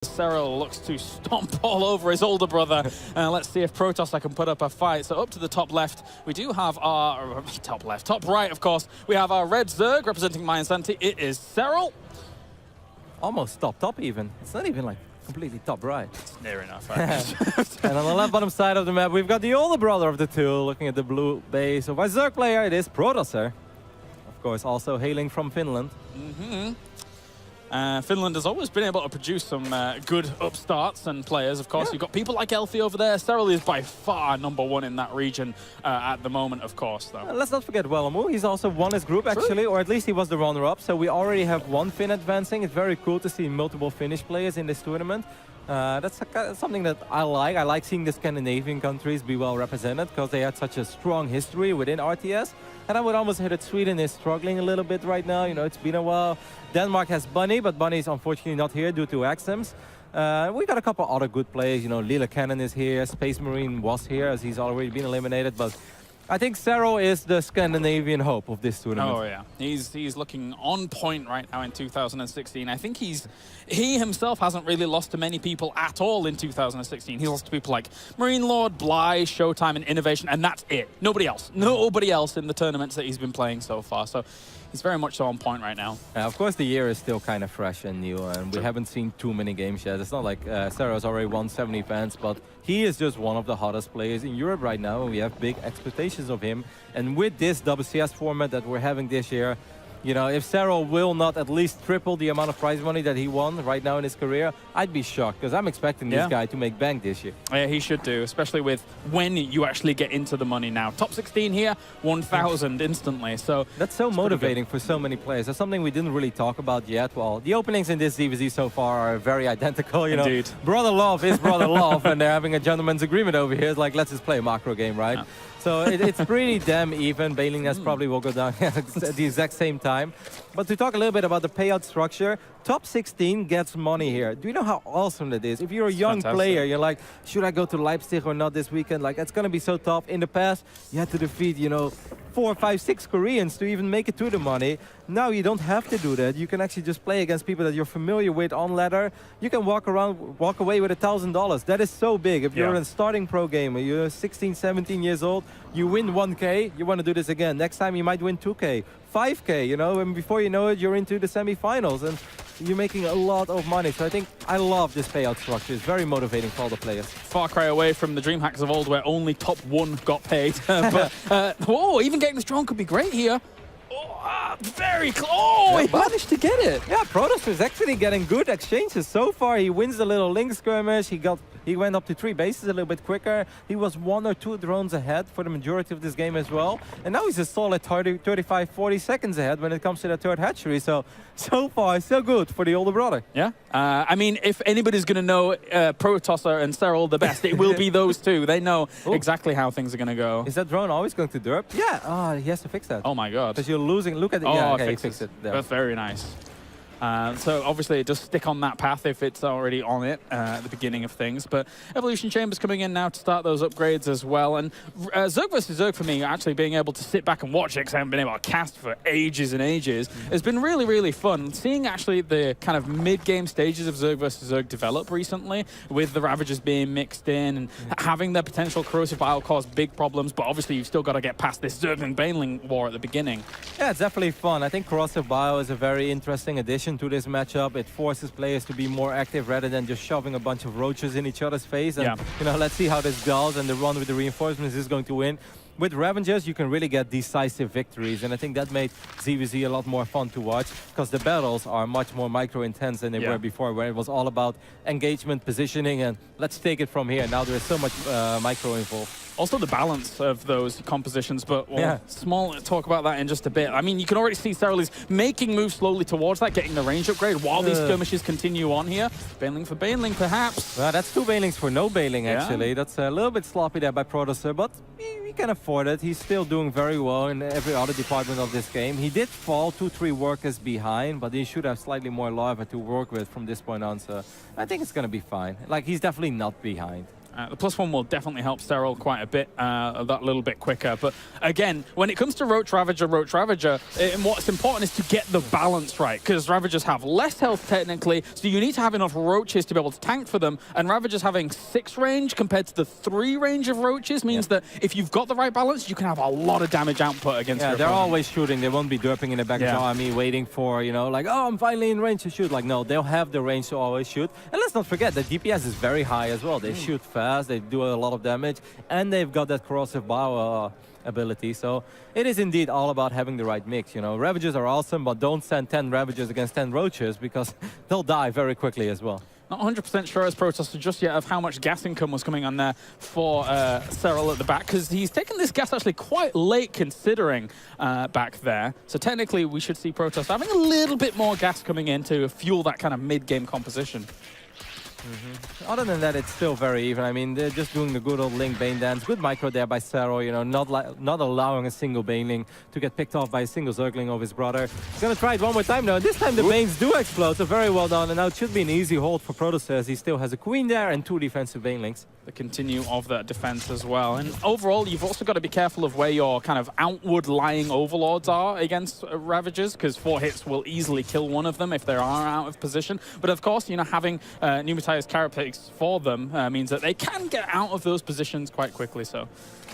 Serral looks to stomp all over his older brother. Let's see if Protosser can put up a fight. So up to the top left, we do have our top right, of course. We have our red Zerg representing My Insanity. It is Serral. Almost top even. It's not even like completely top right. It's near enough, right? And on the left bottom side of the map, we've got the older brother of the two, looking at the blue base of our Zerg player. It is Protosser. Of course, also hailing from Finland. Finland has always been able to produce some good upstarts and players, of course. Yeah. You've got people like Elfie over there. Serral is by far #1 in that region at the moment, of course, though. Let's not forget Wellamo. He's also won his group, actually, or at least he was the runner-up. So we already have one Finn advancing. It's very cool to see multiple Finnish players in this tournament. That's something that I like. I like seeing the Scandinavian countries be well represented because they had such a strong history within RTS. And I would almost say that Sweden is struggling a little bit right now. You know, it's been a while. Denmark has Bunny, but Bunny is unfortunately not here due to exams. We got a couple other good players. You know, Lila Cannon is here. Space Marine was here as he's already been eliminated. But I think Serral is the Scandinavian hope of this tournament. Oh yeah, he's looking on point right now in 2016. I think he himself hasn't really lost to many people at all in 2016. He lost to people like Marine Lord, Bly, Showtime, and Innovation, and that's it. Nobody else. Nobody else in the tournaments that he's been playing so far. So he's very much so on point right now. Of course, the year is still kind of fresh and new, and we haven't seen too many games yet. It's not like Serral's already won 70 events, but he is just one of the hottest players in Europe right now, and we have big expectations of him. And with this WCS format that we're having this year, you know, if Serral will not at least triple the amount of prize money that he won right now in his career, I'd be shocked, because I'm expecting this guy to make bank this year. Yeah, he should do, especially with when you actually get into the money now. Top 16 here, 1,000 instantly. So that's so motivating for so many players. That's something we didn't really talk about yet. Well, the openings in this ZvZ so far are very identical. You know, brother love is brother love, and they're having a gentleman's agreement over here. It's like, let's just play a macro game, right? Yeah. So it's pretty damn even. Bailingness probably will go down at the exact same time. But to talk a little bit about the payout structure, top 16 gets money here. Do you know how awesome that is? If you're a young player, you're like, should I go to Leipzig or not this weekend? Like, it's going to be so tough. In the past, you had to defeat, you know, 4, 5, 6 Koreans to even make it to the money. Now you don't have to do that. You can actually just play against people that you're familiar with on ladder. You can walk away with $1,000. That is so big. If you're a starting pro gamer, you're 16, 17 years old, you win 1K, you want to do this again. Next time you might win 2K, 5K, you know, and before you know it, you're into the semifinals and you're making a lot of money. So I think I love this payout structure. It's very motivating for all the players. Far cry away from the DreamHacks of old where only top 1 got paid. But even getting this drone could be great here. Very close. Oh, he managed to get it. Yeah, Protosser is actually getting good exchanges. So far, he wins the little link skirmish. He went up to 3 bases a little bit quicker. He was 1 or 2 drones ahead for the majority of this game as well. And now he's a solid 35, 40 seconds ahead when it comes to the 3rd hatchery. So far, so good for the older brother. Yeah. I mean, if anybody's going to know Protosser and Serral the best, it will be those two. They know exactly how things are going to go. Is that drone always going to derp? Yeah. Oh, he has to fix that. Oh, my God. Because you're losing. Look at it. Oh, yeah, okay, he fixed it. There. That's very nice. So obviously just stick on that path if it's already on it at the beginning of things. But Evolution Chamber's coming in now to start those upgrades as well. And Zerg vs. Zerg for me, actually being able to sit back and watch it because I haven't been able to cast for ages and ages, has been really, really fun. Seeing actually the kind of mid-game stages of Zerg vs. Zerg develop recently with the Ravagers being mixed in and having the potential corrosive bile cause big problems. But obviously you've still got to get past this Zerg and Baneling war at the beginning. Yeah, it's definitely fun. I think corrosive bile is a very interesting addition to this matchup. It forces players to be more active rather than just shoving a bunch of roaches in each other's face. And you know, let's see how this goes, and the run with the reinforcements is going to win. With Ravagers, you can really get decisive victories, and I think that made ZvZ a lot more fun to watch because the battles are much more micro-intense than they were before, where it was all about engagement, positioning, and let's take it from here. Now there is so much micro involved. Also the balance of those compositions, but small talk about that in just a bit. I mean, you can already see Serral is making moves slowly towards that, getting the range upgrade while these skirmishes continue on here. Baneling for Baneling, perhaps. That's 2 Banelings for no Baneling, actually. That's a little bit sloppy there by Protosser, but he can afford it. He's still doing very well in every other department of this game. He did fall 2-3 workers behind, but he should have slightly more lava to work with from this point on, so I think it's going to be fine. Like, he's definitely not behind. The +1 will definitely help Serral quite a bit, that little bit quicker. But again, when it comes to Roach Ravager, what's important is to get the balance right, because Ravagers have less health technically, so you need to have enough Roaches to be able to tank for them. And Ravagers having 6 range compared to the 3 range of Roaches means that if you've got the right balance, you can have a lot of damage output against your they're opponent. always shooting. They won't be derping in the back of the army, waiting for, you know, like, oh, I'm finally in range to shoot. Like, no, they'll have the range to always shoot. And let's not forget that DPS is very high as well. They shoot fast, they do a lot of damage, and they've got that corrosive bow ability. So it is indeed all about having the right mix. You know, Ravagers are awesome, but don't send 10 Ravagers against 10 Roaches because they'll die very quickly as well. Not 100% sure as Protosser just yet of how much gas income was coming on there for Serral at the back, because he's taken this gas actually quite late considering back there. So technically we should see Protosser having a little bit more gas coming in to fuel that kind of mid-game composition. Other than that, it's still very even. I mean, they're just doing the good old Link Bane dance. Good micro there by Serral, you know, not allowing a single Baneling to get picked off by a single Zergling of his brother. He's going to try it one more time now. This time the Banes do explode, so very well done. And now it should be an easy hold for Protosser as he still has a Queen there and 2 defensive Banelings. The continue of that defense as well. And overall, you've also got to be careful of where your kind of outward lying overlords are against Ravagers, because 4 hits will easily kill one of them if they are out of position. But of course, you know, having Pneumatized Carapace for them means that they can get out of those positions quite quickly. So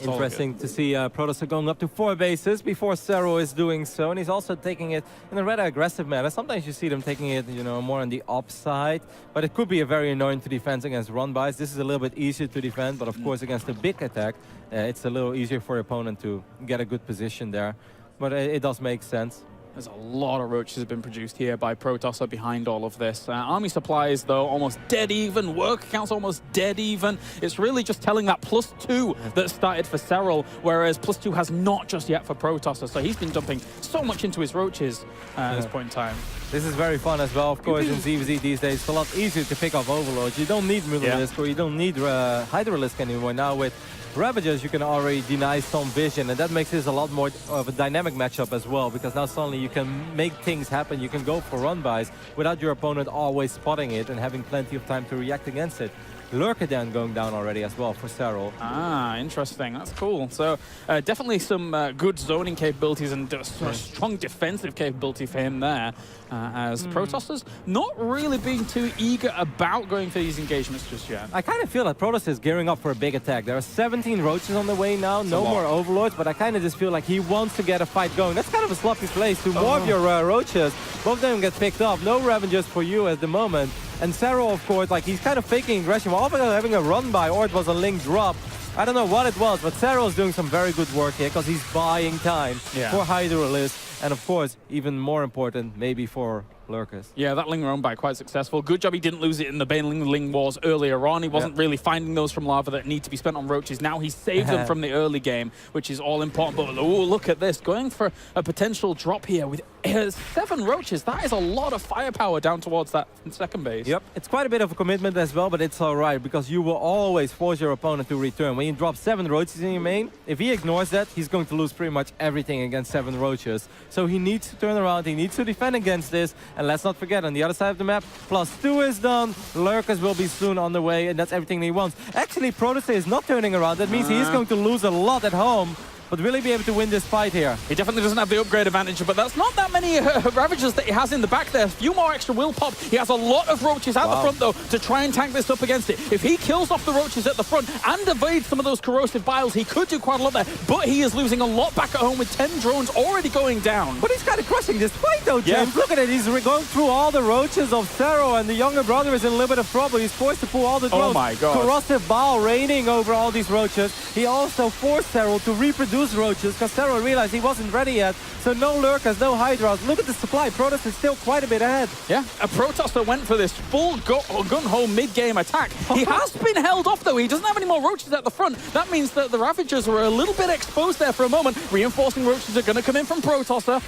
interesting to see Protosser going up to 4 bases before Serral is doing so, and he's also taking it in a rather aggressive manner. Sometimes you see them taking it, you know, more on the up side, but it could be a very annoying to defend against run-bys. This is a little bit easier to defend, but of course against a big attack, it's a little easier for your opponent to get a good position there. But it does make sense. There's a lot of Roaches have been produced here by Protosser behind all of this. Army supplies, though, almost dead even. Work accounts almost dead even. It's really just telling that +2 that started for Serral, whereas +2 has not just yet for Protosser. So he's been dumping so much into his Roaches at this point in time. This is very fun as well, of course, in ZvZ these days. It's a lot easier to pick off Overlords. You don't need Mutalisk or you don't need Hydralisk anymore. Now with Ravagers, you can already deny some vision, and that makes this a lot more of a dynamic matchup as well, because now suddenly you can make things happen. You can go for run-bys without your opponent always spotting it and having plenty of time to react against it. Lurker then going down already as well for Serral. Ah, interesting. That's cool. So definitely some good zoning capabilities and strong defensive capability for him there. As Protosser's not really being too eager about going for these engagements just yet. I kind of feel that Protosser is gearing up for a big attack. There are 17 Roaches on the way now, no more Overlords, but I kind of just feel like he wants to get a fight going. That's kind of a sloppy place to more of your Roaches. Both of them get picked off. No Ravagers for you at the moment. And Serral, of course, like he's kind of faking aggression, often having a run-by, or it was a link drop. I don't know what it was, but Serral is doing some very good work here because he's buying time for Hydralisk. And of course, even more important, maybe for Lurkers. Yeah, that Ling run by quite successful. Good job he didn't lose it in the Baneling Wars earlier on. He wasn't really finding those from lava that need to be spent on Roaches. Now he saved them from the early game, which is all important. But look at this, going for a potential drop here with 7 Roaches. That is a lot of firepower down towards that second base. Yep, it's quite a bit of a commitment as well, but it's all right, because you will always force your opponent to return. When you drop 7 Roaches in your main, if he ignores that, he's going to lose pretty much everything against 7 Roaches. So he needs to turn around, he needs to defend against this. And let's not forget, on the other side of the map, +2 is done. Lurkers will be soon on the way, and that's everything he wants. Actually, Protosser is not turning around. That means he is going to lose a lot at home. But will he be able to win this fight here? He definitely doesn't have the upgrade advantage, but that's not that many Ravagers that he has in the back there. A few more extra will pop. He has a lot of Roaches at the front, though, to try and tank this up against it. If he kills off the Roaches at the front and evades some of those corrosive biles, he could do quite a lot there. But he is losing a lot back at home with 10 drones already going down. But he's kind of crushing this fight, though, James. Look at it. He's going through all the Roaches of Serral, and the younger brother is in a little bit of trouble. He's forced to pull all the drones. Oh, my God. Corrosive bile raining over all these Roaches. He also forced Serral to reproduce Roaches, because Serral realized he wasn't ready yet. So no Lurkers, no Hydras. Look at the supply. Protosser is still quite a bit ahead. Yeah, a Protosser went for this full gun-ho mid-game attack. He has been held off, though. He doesn't have any more Roaches at the front. That means that the Ravagers were a little bit exposed there for a moment. Reinforcing Roaches are going to come in from Protosser.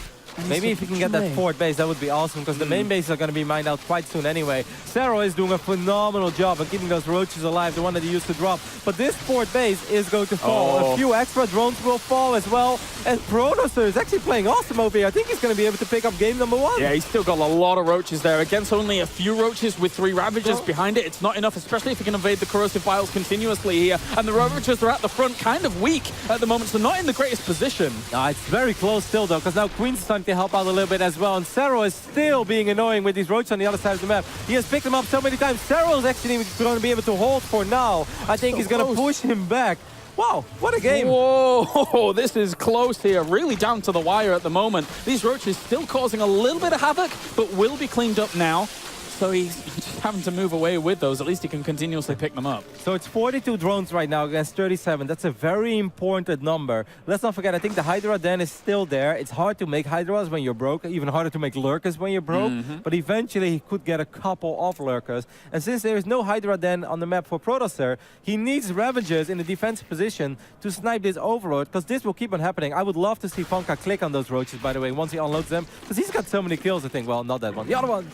Maybe if you can get that fourth base, that would be awesome, because the main bases are going to be mined out quite soon anyway. Serral is doing a phenomenal job of keeping those roaches alive, the one that he used to drop. But this fourth base is going to fall. A few extra drones will fall as well. And Protosser is actually playing awesome over here. I think he's going to be able to pick up game number 1. Yeah, he's still got a lot of roaches there. Against only a few roaches with 3 Ravagers behind it, it's not enough, especially if you can evade the corrosive vials continuously here. And the Ravagers are at the front, kind of weak at the moment, so not in the greatest position. It's very close still, though, because now Queen's starting to help out a little bit as well. And Serral is still being annoying with these roaches on the other side of the map. He has picked them up so many times. Serral is actually going to be able to hold for now. I think he's going to push him back. Wow, what a game. Whoa, this is close here. Really down to the wire at the moment. These roaches still causing a little bit of havoc, but will be cleaned up now. So he's just having to move away with those. At least he can continuously pick them up. So it's 42 drones right now against 37. That's a very important number. Let's not forget, I think the Hydra Den is still there. It's hard to make Hydras when you're broke. Even harder to make Lurkers when you're broke. But eventually he could get a couple of Lurkers. And since there is no Hydra Den on the map for Protosser, he needs Ravagers in the defensive position to snipe this Overlord, because this will keep on happening. I would love to see Fonka click on those roaches, by the way, once he unloads them. Because he's got so many kills, I think. Well, not that one. The other one.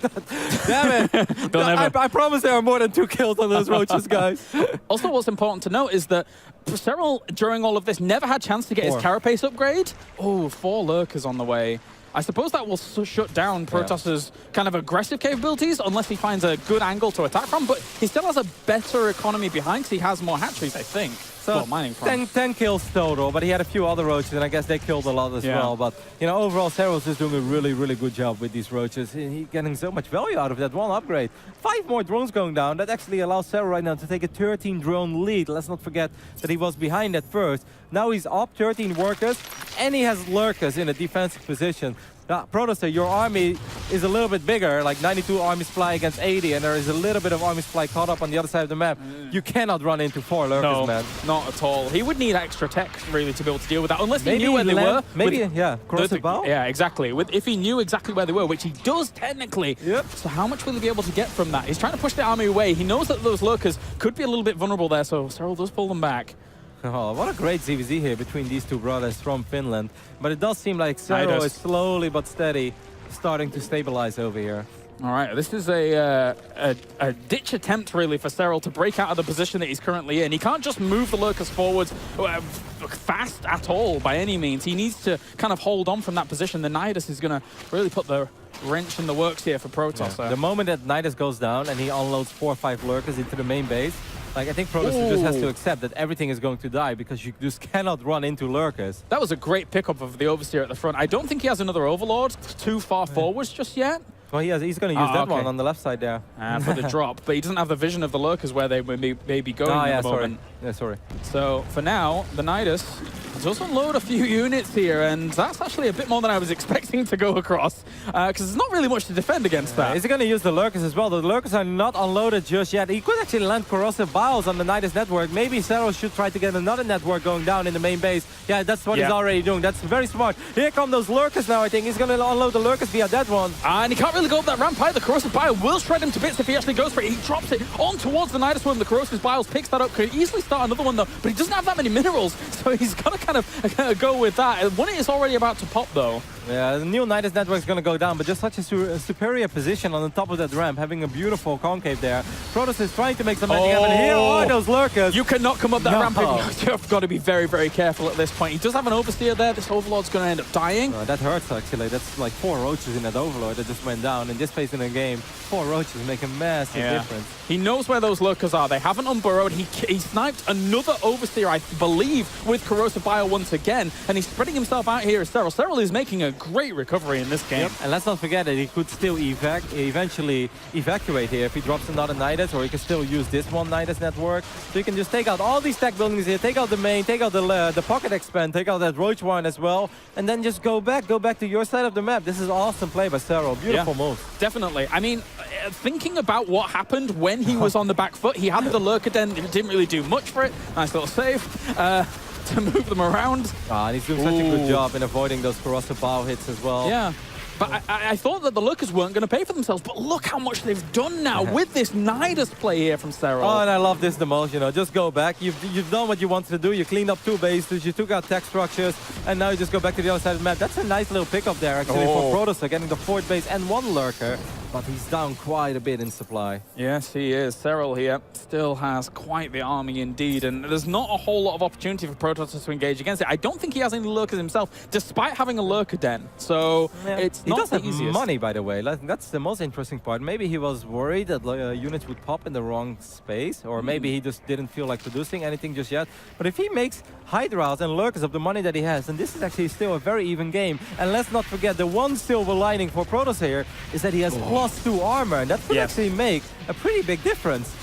Damn it. I promise there are more than 2 kills on those roaches, guys. Also, what's important to note is that Serral, during all of this, never had a chance to get his carapace upgrade. Oh, 4 Lurkers on the way. I suppose that will shut down Protosser's kind of aggressive capabilities, unless he finds a good angle to attack from. But he still has a better economy behind, because he has more hatcheries, I think. So well, mining from. 10 kills total, but he had a few other roaches, and I guess they killed a lot as well. But, you know, overall, Serral's just doing a really, really good job with these roaches. He's getting so much value out of that one upgrade. 5 more drones going down. That actually allows Serral right now to take a 13-drone lead. Let's not forget that he was behind at first. Now he's up 13 workers, and he has Lurkers in a defensive position. Now, Protosser, your army is a little bit bigger, like 92 army supply against 80, and there is a little bit of army supply caught up on the other side of the map. You cannot run into 4 Lurkers, man. Not at all. He would need extra tech, really, to be able to deal with that, unless he knew where they were. Maybe, yeah, corrosive bow? Yeah, exactly. If he knew exactly where they were, which he does technically. Yep. So how much will he be able to get from that? He's trying to push the army away. He knows that those Lurkers could be a little bit vulnerable there, so Serral does pull them back. Oh, what a great ZvZ here between these 2 brothers from Finland. But it does seem like Serral is slowly but steady starting to stabilize over here. All right, this is a ditch attempt, really, for Serral to break out of the position that he's currently in. He can't just move the Lurkers forwards fast at all, by any means. He needs to kind of hold on from that position. The Nidus is going to really put the wrench in the works here for Protosser. Yeah. The moment that Nidus goes down and he unloads 4 or 5 Lurkers into the main base, like, I think Protosser just has to accept that everything is going to die, because you just cannot run into Lurkers. That was a great pickup of the Overseer at the front. I don't think he has another Overlord too far forwards just yet. Well, he's going to use that one on the left side there. For the drop, but he doesn't have the vision of the Lurkers where they may be going at the moment. Yeah, sorry. So, for now, the Nidus does unload a few units here, and that's actually a bit more than I was expecting to go across, because there's not really much to defend against that. Is he going to use the Lurkers as well? The Lurkers are not unloaded just yet. He could actually land corrosive vials on the Nidus network. Maybe Serral should try to get another network going down in the main base. Yeah, that's what he's already doing. That's very smart. Here come those Lurkers now, I think. He's going to unload the Lurkers via that one. And he can't really go up that ramp either. The corrosive bile will shred him to bits if he actually goes for it. He drops it on towards the Nidus one. The corrosive biles picks that up. Could easily start another one, though, but he doesn't have that many minerals, so he's got to kind of go with that. One is already about to pop, though. Yeah, the new Nidus network is going to go down, but just such a superior position on the top of that ramp, having a beautiful concave there. Protosser is trying to make some magic happen. Here are those Lurkers. You cannot come up that ramp. You've got to be very, very careful at this point. He does have an Overseer there. This Overlord's going to end up dying. That hurts, actually. That's like 4 roaches in that Overlord that just went down. In this phase in the game, 4 roaches make a massive difference. He knows where those Lurkers are. They haven't unburrowed. He sniped another Overseer, I believe, with corrosive bile once again, and he's spreading himself out here as Serral. Serral is making a great recovery in this game. Yep. And let's not forget that he could still eventually evacuate here if he drops another Nidus, or he can still use this one Nidus network. So you can just take out all these tech buildings here, take out the main, take out the pocket expand, take out that roach one as well, and then just go back to your side of the map. This is awesome play by Serral. Beautiful move. Definitely. I mean, thinking about what happened when he was on the back foot, he had the Lurker Den. It didn't really do much for it. Nice little save. To move them around. And he's doing such a good job in avoiding those corrosive bow hits as well. Yeah. But I thought that the Lurkers weren't going to pay for themselves, but look how much they've done now with this Nidus play here from Serral. Oh, and I love this the most, you know, just go back. You've done what you wanted to do. You cleaned up 2 bases, you took out tech structures, and now you just go back to the other side of the map. That's a nice little pickup there, actually, for Protosser, getting the 4th base and 1 Lurker. But he's down quite a bit in supply. Yes, he is. Serral here still has quite the army indeed, and there's not a whole lot of opportunity for Protosser to engage against it. I don't think he has any Lurkers himself, despite having a Lurker den. So it's not the easiest. He does have money, by the way. That's the most interesting part. Maybe he was worried that units would pop in the wrong space, or maybe he just didn't feel like producing anything just yet. But if he makes Hydras and Lurkers of the money that he has, then this is actually still a very even game. And let's not forget, the one silver lining for Protosser here is that he has +2 armor, and that could actually make a pretty big difference.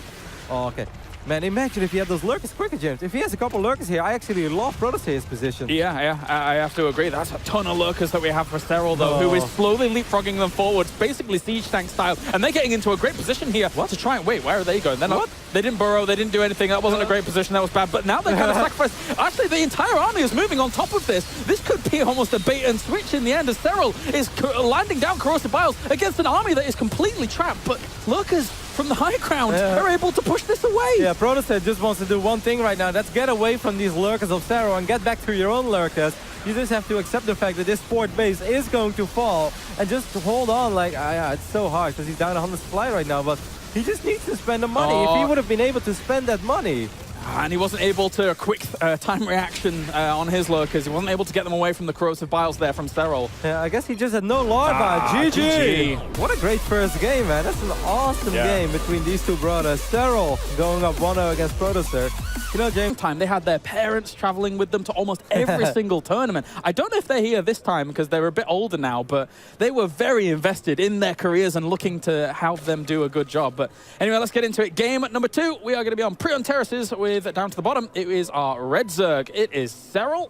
Oh, okay. Man, imagine if he had those Lurkers quicker, James. If he has a couple Lurkers here, I actually love Protosser's position. Yeah, I have to agree. That's a ton of Lurkers that we have for Serral, though, who is slowly leapfrogging them forwards, basically siege tank style. And they're getting into a great position here to try and wait. Where are they going? They're not, they didn't burrow, they didn't do anything. That wasn't a great position. That was bad. But now they're kind of sacrificed. Actually, the entire army is moving on top of this. This could be almost a bait and switch in the end, as Serral is landing down corrosive biles against an army that is completely trapped. But Lurkers from the high ground are able to push this away. Yeah, Protosser just wants to do one thing right now. That's get away from these Lurkers of Serral and get back to your own Lurkers. You just have to accept the fact that this 4th base is going to fall and just hold on. Like, it's so hard because he's down 100 supply right now, but he just needs to spend the money. If he would have been able to spend that money. And he wasn't able to quick time reaction on his Lurkers. He wasn't able to get them away from the corrosive biles there from Serral. Yeah, I guess he just had no larva. GG! What a great first game, man. That's an awesome game between these 2 brothers. Serral going up 1-0 against Protosser. You know, James, they had their parents traveling with them to almost every single tournament. I don't know if they're here this time because they're a bit older now, but they were very invested in their careers and looking to help them do a good job. But anyway, let's get into it. Game number 2, we are going to be on Prion Terraces with, down to the bottom, it is our Red Zerg. It is Serral.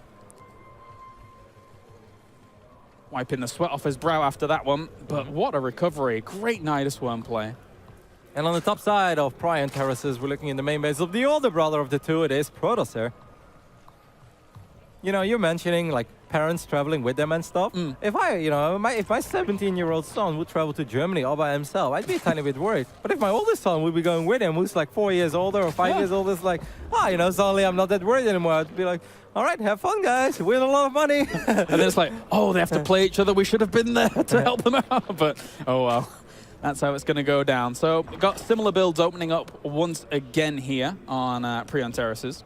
Wiping the sweat off his brow after that one, but what a recovery. Great Nidus Worm play. And on the top side of Prion Terraces, we're looking in the main base of the older brother of the 2. It is Protosser. You know, you're mentioning like parents traveling with them and stuff. If I, you know, if my 17-year-old son would travel to Germany all by himself, I'd be a tiny bit worried. But if my oldest son would be going with him, who's like 4 years older or 5 years older, it's like, you know, suddenly I'm not that worried anymore. I'd be like, all right, have fun, guys. Win a lot of money. And then it's like, they have to play each other. We should have been there to help them out. But, oh well. That's how it's going to go down. So we've got similar builds opening up once again here on Prion Terraces.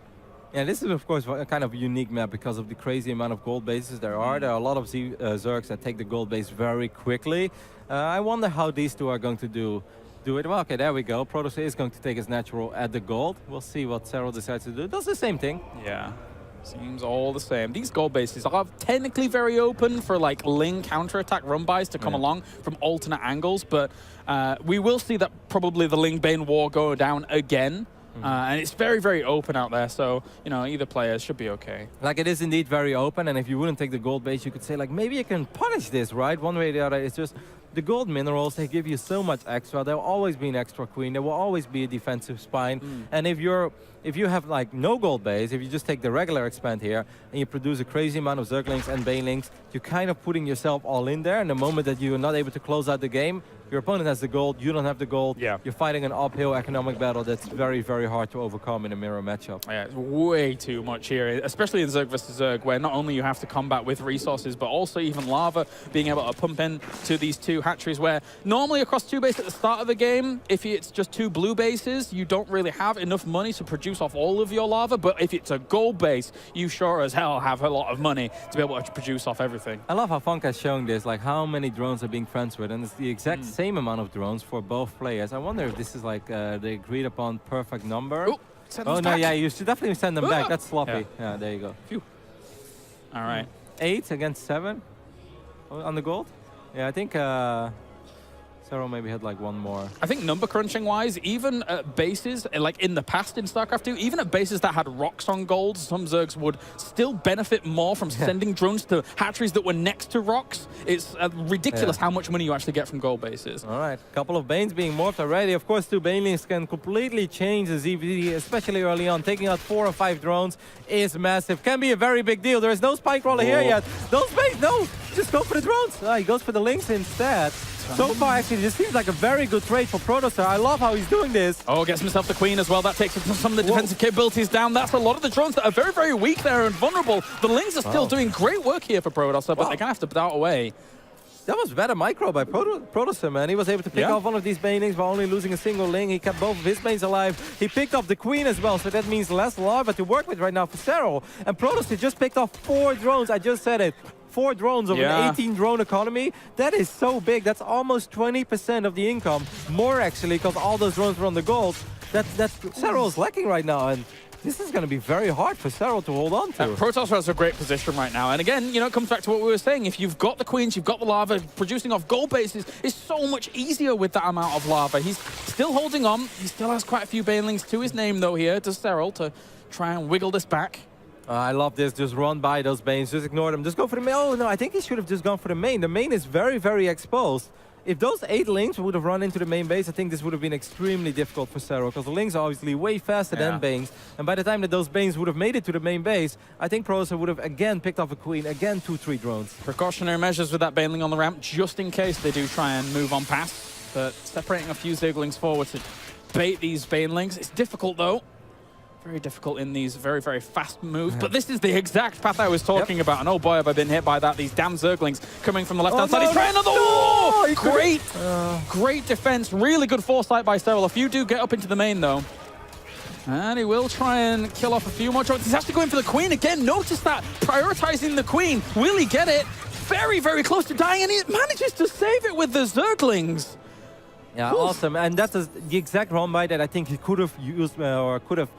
Yeah, this is, of course, a kind of unique map because of the crazy amount of gold bases there are. There are a lot of Zergs that take the gold base very quickly. I wonder how these 2 are going to do it. Well, okay, there we go. Protosser is going to take his natural at the gold. We'll see what Serral decides to do. Does the same thing. Yeah. Seems all the same. These gold bases are technically very open for like Ling counterattack run-bys to come along from alternate angles, but we will see that probably the Ling Bane War go down again. And it's very, very open out there, so, you know, either player should be okay. Like, it is indeed very open, and if you wouldn't take the gold base, you could say, like, maybe you can punish this, right? One way or the other. It's just the gold minerals, they give you so much extra. There will always be an extra queen. There will always be a defensive spine. And if you have, like, no gold base, if you just take the regular expand here, and you produce a crazy amount of Zerglings and Banelings, you're kind of putting yourself all in there, and the moment that you're not able to close out the game, your opponent has the gold, you don't have the gold. You're fighting an uphill economic battle that's very, very hard to overcome in a mirror matchup. Yeah, it's way too much here, especially in Zerg vs. Zerg, where not only you have to combat with resources, but also even lava, being able to pump in to these 2 hatcheries, where normally across 2 bases at the start of the game, if it's just 2 blue bases, you don't really have enough money to produce off all of your lava, but if it's a gold base, you sure as hell have a lot of money to be able to produce off everything. I love how Funka is showing this, like how many drones are being transferred, and it's the exact same amount of drones for both players. I wonder if this is like the agreed upon perfect number. Oh no, yeah, you should definitely send them back. That's sloppy. Yeah, there you go. Phew. All right. 8 against 7 on the gold. Yeah, I think Serral maybe had like one more. I think number crunching wise, even at bases, like in the past in StarCraft 2, even at bases that had rocks on gold, some Zergs would still benefit more from sending drones to hatcheries that were next to rocks. It's ridiculous how much money you actually get from gold bases. All right, couple of Banes being morphed already. Of course, 2 Banelings can completely change the ZvZ, especially early on. Taking out 4 or 5 drones is massive. Can be a very big deal. There is no spike roller here yet. Those Banes, no, just go for the drones. He goes for the Lynx instead. So far, actually, this seems like a very good trade for Protosser. I love how he's doing this. Oh, gets himself the Queen as well. That takes some of the defensive capabilities down. That's a lot of the drones that are very, very weak there and vulnerable. The Lynx are still doing great work here for Protosser, but they're going to have to dart away. That was better micro by Protosser, man. He was able to pick off one of these Banelings while only losing a single Ling. He kept both of his Banes alive. He picked off the Queen as well, so that means less larva to work with right now for Serral. And Protosser just picked off 4 drones. I just said it. 4 drones of an 18 drone economy. That is so big. That's almost 20% of the income. More actually, because all those drones were on the gold. That Serral is lacking right now. And this is going to be very hard for Serral to hold on to. Protosser has a great position right now. And again, you know, it comes back to what we were saying. If you've got the Queens, you've got the lava, producing off gold bases is so much easier with that amount of lava. He's still holding on. He still has quite a few Banelings to his name, though, here to Serral to try and wiggle this back. I love this. Just run by those Banes. Just ignore them. Just go for the main. Oh, no, I think he should have just gone for the main. The main is very, very exposed. If those 8 Lings would have run into the main base, I think this would have been extremely difficult for Serral, because the Lings are obviously way faster than Banes. And by the time that those Banes would have made it to the main base, I think Protosser would have again picked off a Queen, again 2-3 drones. Precautionary measures with that Baneling on the ramp, just in case they do try and move on past. But separating a few Zerglings forward to bait these Banelings. It's difficult, though. Very difficult in these very, very fast moves. But this is the exact path I was talking about. And oh boy, have I been hit by that. These damn Zerglings coming from the left-hand side. He's trying another... Great defense. Really good foresight by Serral. A few do get up into the main, though. And he will try and kill off a few more drones. He's actually going for the Queen again. Notice that. Prioritizing the Queen. Will he get it? Very, very close to dying. And he manages to save it with the Zerglings. Yeah, awesome. And that's the exact run by that I think he could have used or could have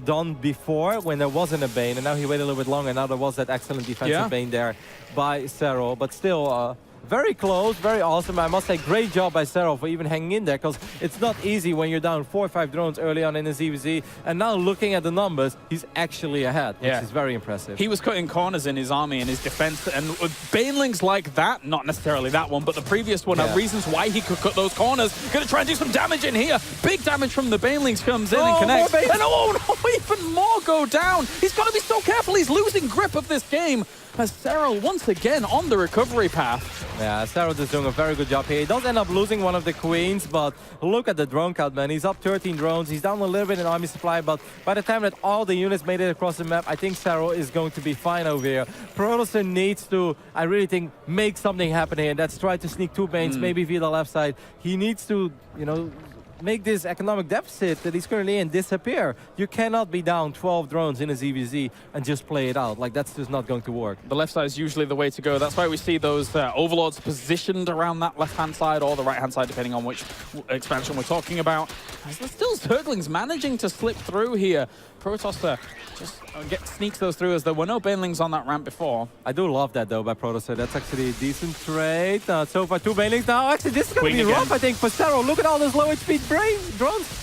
done before when there wasn't a Bane, and now he waited a little bit longer. Now there was that excellent defensive Bane there by Serral, but still very close, very awesome. I must say, great job by Serral for even hanging in there, because it's not easy when you're down 4 or 5 drones early on in the ZvZ. And now looking at the numbers, he's actually ahead, which is very impressive. He was cutting corners in his army and his defense, and Banelings like that, not necessarily that one, but the previous one, are reasons why he could cut those corners. Gonna try and do some damage in here. Big damage from the Banelings comes in and connects. And even more go down. He's got to be so careful. He's losing grip of this game. As Serral once again on the recovery path. Yeah, Serral is doing a very good job here. He does end up losing one of the Queens, but look at the drone count, man. He's up 13 drones. He's down a little bit in army supply, but by the time that all the units made it across the map, I think Serral is going to be fine over here. Protosser needs to, I really think, make something happen here. That's try to sneak 2 Banes, maybe via the left side. He needs to, you know, make this economic deficit that he's currently in disappear. You cannot be down 12 drones in a ZvZ and just play it out. Like, that's just not going to work. The left side is usually the way to go. That's why we see those overlords positioned around that left-hand side or the right-hand side, depending on which expansion we're talking about. There's still Zerglings managing to slip through here. Protosser just sneaks those through, as there were no Banelings on that ramp before. I do love that, though, by Protosser. That's actually a decent trade. So far, 2 Banelings now. Actually, this is going to be rough, I think, for Serral. Look at all those low HP drones.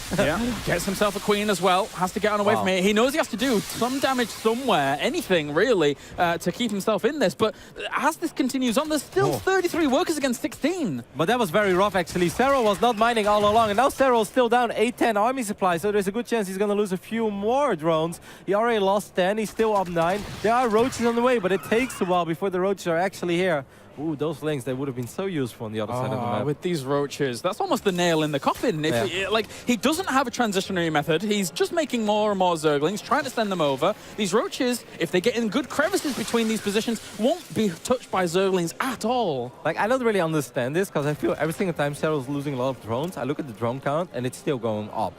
Gets himself a Queen as well. Has to get on away from it. He knows he has to do some damage somewhere, anything really, to keep himself in this. But as this continues on, there's still 33 workers against 16. But that was very rough, actually. Serral was not mining all along, and now Serral's still down 8-10 army supply, so there's a good chance he's going to lose a few more drones. He already lost 10. He's still up 9. There are roaches on the way, but it takes a while before the roaches are actually here. Ooh, those Lings, they would have been so useful on the other side of the map. With these roaches, that's almost the nail in the coffin. He doesn't have a transitionary method. He's just making more and more Zerglings, trying to send them over. These roaches, if they get in good crevices between these positions, won't be touched by Zerglings at all. Like, I don't really understand this, because I feel every single time Serral's losing a lot of drones, I look at the drone count, and it's still going up.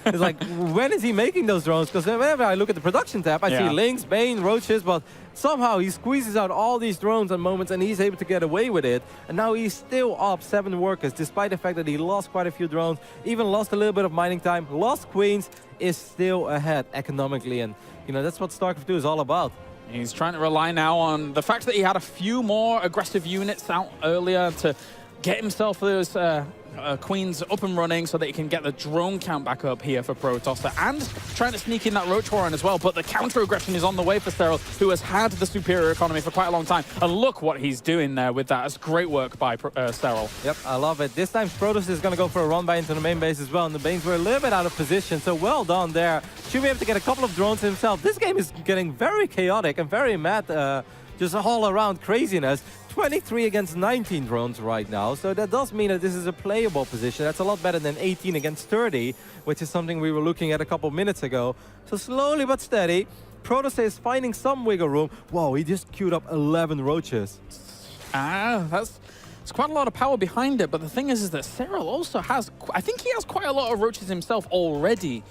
It's like, when is he making those drones? Because whenever I look at the production tab, I see Lynx, Bane, roaches, but somehow he squeezes out all these drones on moments, and he's able to get away with it. And now he's still up 7 workers, despite the fact that he lost quite a few drones, even lost a little bit of mining time, lost Queens, is still ahead economically. And, you know, that's what StarCraft 2 is all about. He's trying to rely now on the fact that he had a few more aggressive units out earlier to get himself those queens up and running so that he can get the drone count back up here for Protosser, and trying to sneak in that Roach Warren as well. But the counter-aggression is on the way for Serral, who has had the superior economy for quite a long time. And look what he's doing there with that. It's great work by Serral. Yep, I love it. This time Protosser is going to go for a run by into the main base as well, and the Banes were a little bit out of position, so well done there. Should be able to get a couple of drones himself. This game is getting very chaotic and very mad, just all around craziness. 23 against 19 drones right now, so that does mean that this is a playable position. That's a lot better than 18 against 30, which is something we were looking at a couple minutes ago. So slowly but steady, Protosser is finding some wiggle room. Whoa, he just queued up 11 roaches. That's quite a lot of power behind it, but the thing is that Serral also has, I think he has quite a lot of roaches himself already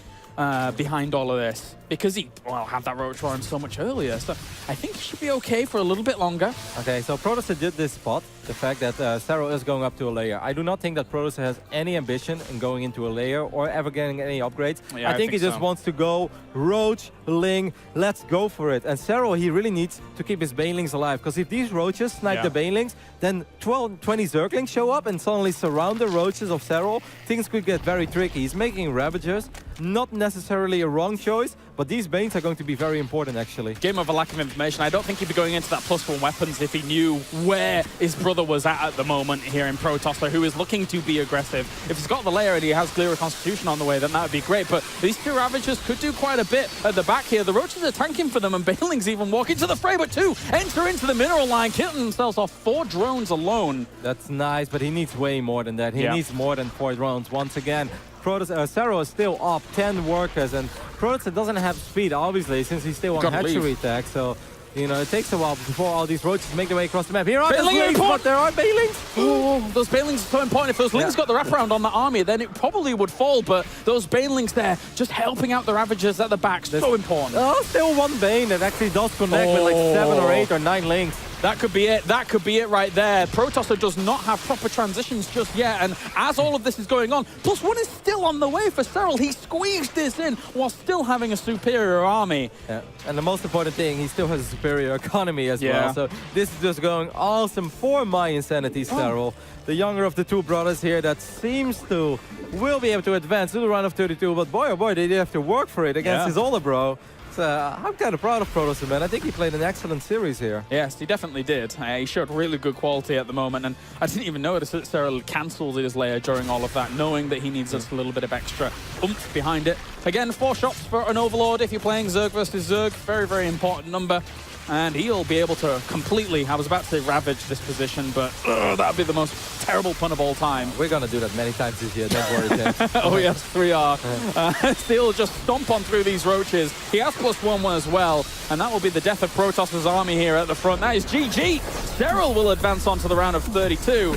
behind all of this, because he, well, had that Roach Warren so much earlier. So I think he should be okay for a little bit longer. Okay, so Protosser did this spot, the fact that Serral is going up to a layer. I do not think that Protosser has any ambition in going into a layer or ever getting any upgrades. Yeah, I think he just wants to go Roach, Ling, let's go for it. And Serral, he really needs to keep his Banelings alive, because if these Roaches snipe the Banelings, then 20 Zerglings show up and suddenly surround the Roaches of Serral. Things could get very tricky. He's making Ravagers, not necessarily a wrong choice, but these Banes are going to be very important, actually. Game of a lack of information. I don't think he'd be going into that +1 weapons if he knew where his brother was at the moment here in Protosser, who is looking to be aggressive. If he's got the layer and he has Clear Constitution on the way, then that would be great. But these two Ravagers could do quite a bit at the back here. The Roaches are tanking for them, and Banelings even walk into the fray, but two enter into the mineral line, killing themselves off 4 drones alone. That's nice, but he needs way more than that. He needs more than 4 drones. Once again, Serral is still up 10 workers, and Protosser doesn't have speed, obviously, since he's still on hatchery tag. So, you know, it takes a while before all these roaches make their way across the map. Here are the Lings, but there are Banelings. Oh, those Banelings are so important. If those Lings got the wraparound on the army, then it probably would fall. But those Banelings there, just helping out the Ravagers at the back, so important. Oh, still one Bane that actually does connect with like 7 or 8 or 9 Lings. That could be it. That could be it right there. Protosser does not have proper transitions just yet. And as all of this is going on, +1 is still on the way for Serral. He squeezed this in while still having a superior army. Yeah. And the most important thing, he still has a superior economy as well. So this is just going awesome for my Insanity Serral. The younger of the 2 brothers here that seems to will be able to advance to the round of 32. But boy, oh boy, they did have to work for it against his older bro. So I'm kind of proud of Protosser, man. I think he played an excellent series here. Yes, he definitely did. He showed really good quality at the moment, and I didn't even notice that Serral cancelled his layer during all of that, knowing that he needs just a little bit of extra oomph behind it. Again, 4 shots for an Overlord if you're playing Zerg versus Zerg. Very, very important number. And he'll be able to completely, I was about to say ravage this position, but that would be the most terrible pun of all time. We're going to do that many times this year, don't worry, Tim. Oh yes, 3R. Still just stomp on through these roaches. He has +1 as well, and that will be the death of Protosser's army here at the front. That is GG. Serral will advance on to the round of 32.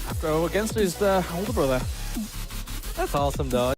After against his older brother. That's awesome, though.